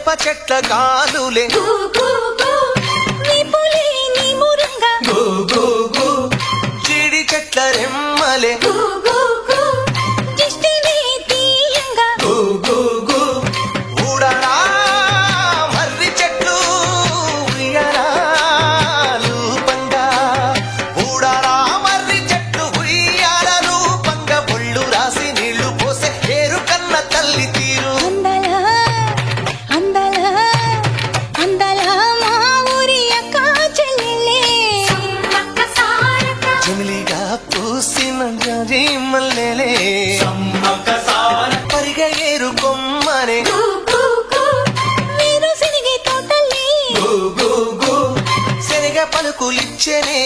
వేప చెట్ల కాలులే జీడి చెట్ల రెమ్మలే ఊడరా మర్రి చెట్లు ఉయ్యాలూ పంగా ఊడరా మర్రి చెట్లు ఉయ్యాల రూపంగా ఒళ్ళు రాసి నీళ్లు పోసే ఏరు కన్న తల్లి తీరు జమిలిగా పూసిన జాజి మల్లెలే పరిగ ఏరు కొమ్మనే శనగ పలుకులిచ్చనే